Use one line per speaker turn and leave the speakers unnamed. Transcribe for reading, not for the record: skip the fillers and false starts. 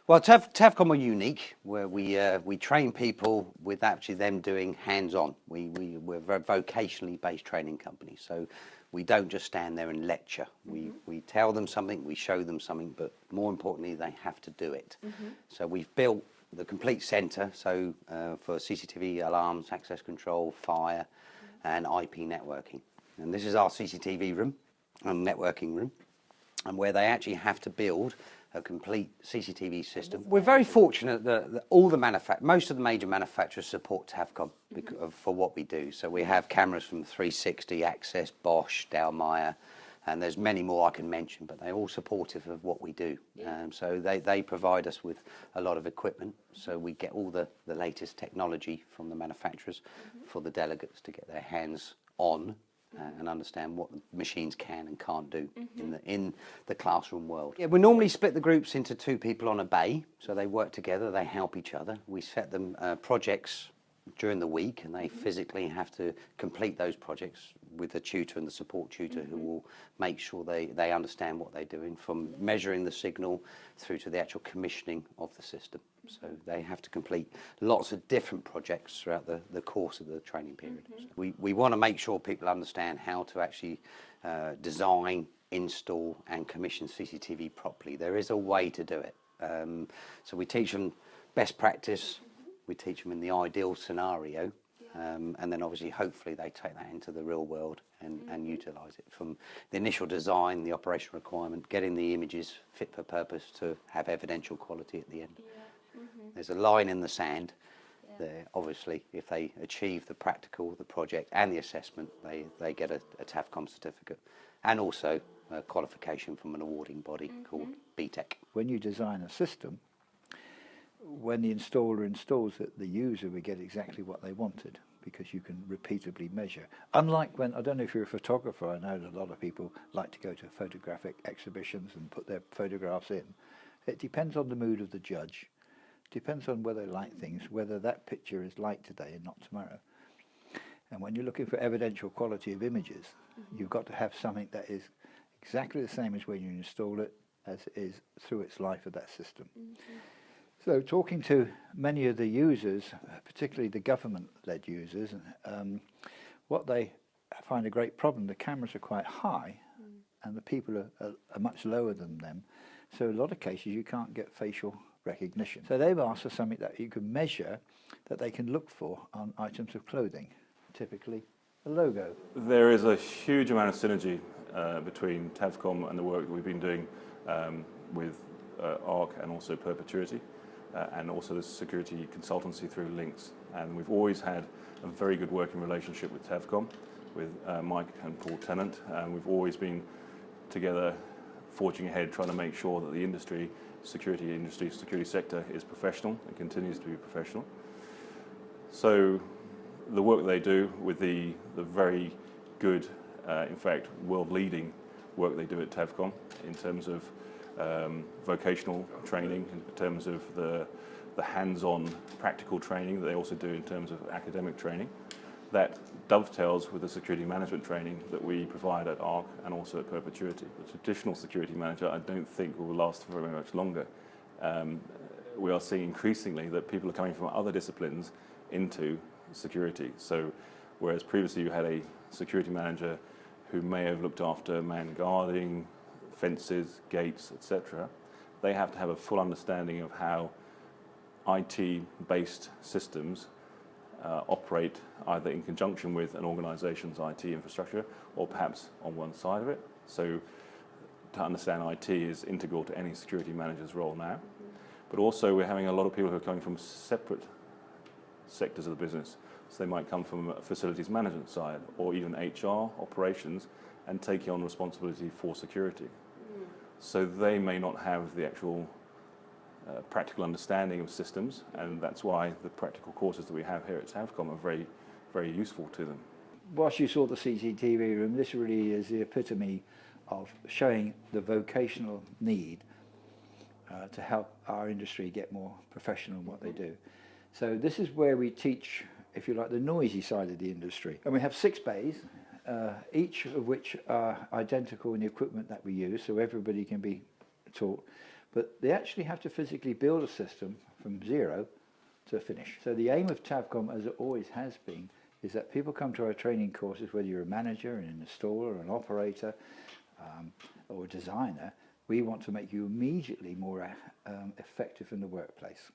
Well, Tavcom are unique, where we train people with actually them doing hands-on. We're a very vocationally based training company, so we don't just stand there and lecture. We tell them something, we show them something, but more importantly, they have to do it. So we've built the complete centre, so for CCTV alarms, access control, fire, and IP networking. And this is our CCTV room and networking room, and where they actually have to build a complete CCTV system. We're very fortunate that all most of the major manufacturers support Tavcom for what we do. So we have cameras from 360, Access, Bosch, Dallmeyer, and there's many more I can mention, but they're all supportive of what we do. So they provide us with a lot of equipment, so we get all the latest technology from the manufacturers for the delegates to get their hands on and understand what the machines can and can't do in the classroom world. Yeah, we normally split the groups into 2 people on a bay, so they work together, they help each other. We set them projects during the week, and they physically have to complete those projects with the tutor and the support tutor who will make sure they understand what they're doing, from measuring the signal through to the actual commissioning of the system. So they have to complete lots of different projects throughout the course of the training period. So we want to make sure people understand how to actually design, install and commission CCTV properly. There is a way to do it. So we teach them best practice, we teach them in the ideal scenario, and then obviously hopefully they take that into the real world and utilise it, from the initial design, the operational requirement, getting the images fit for purpose to have evidential quality at the end. There's a line in the sand there. Obviously, if they achieve the practical, the project and the assessment, they get a Tavcom certificate, and also a qualification from an awarding body called BTEC.
When you design a system, when the installer installs it, the user will get exactly what they wanted, because you can repeatedly measure. Unlike when, I don't know if you're a photographer, I know that a lot of people like to go to photographic exhibitions and put their photographs in. It depends on the mood of the judge. Depends on whether they like things, whether that picture is like today and not tomorrow. And when you're looking for evidential quality of images, you've got to have something that is exactly the same as when you install it, as it is through its life of that system. So talking to many of the users, particularly the government-led users, what they find a great problem, the cameras are quite high and the people are much lower than them. So in a lot of cases you can't get facial recognition. So they've asked for something that you can measure, that they can look for on items of clothing, typically a logo.
There is a huge amount of synergy between Tavcom and the work that we've been doing with ARC and also Perpetuity, and also the security consultancy through Links. And we've always had a very good working relationship with Tavcom, with Mike and Paul Tennant, and we've always been together forging ahead, trying to make sure that the security sector is professional and continues to be professional. So the work they do with the very good, in fact, world-leading work they do at Tavcom in terms of vocational training, in terms of the hands-on practical training that they also do in terms of academic training, that dovetails with the security management training that we provide at ARC and also at Perpetuity. The traditional security manager, I don't think, will last very much longer. We are seeing increasingly that people are coming from other disciplines into security. So whereas previously you had a security manager who may have looked after man guarding, fences, gates, etc., they have to have a full understanding of how IT-based systems operate either in conjunction with an organization's IT infrastructure or perhaps on one side of it. So to understand IT is integral to any security manager's role now. But also we're having a lot of people who are coming from separate sectors of the business. So they might come from a facilities management side or even HR, operations, and taking on responsibility for security. So they may not have the actual practical understanding of systems, and that's why the practical courses that we have here at Tavcom are very, very useful to them.
Whilst you saw the CCTV room, this really is the epitome of showing the vocational need to help our industry get more professional in what they do. So this is where we teach, if you like, the noisy side of the industry. And we have 6 bays, each of which are identical in the equipment that we use, so everybody can be taught. but they actually have to physically build a system from zero to finish. So the aim of Tavcom, as it always has been, is that people come to our training courses, whether you're a manager, an installer, an operator, or a designer, we want to make you immediately more effective in the workplace.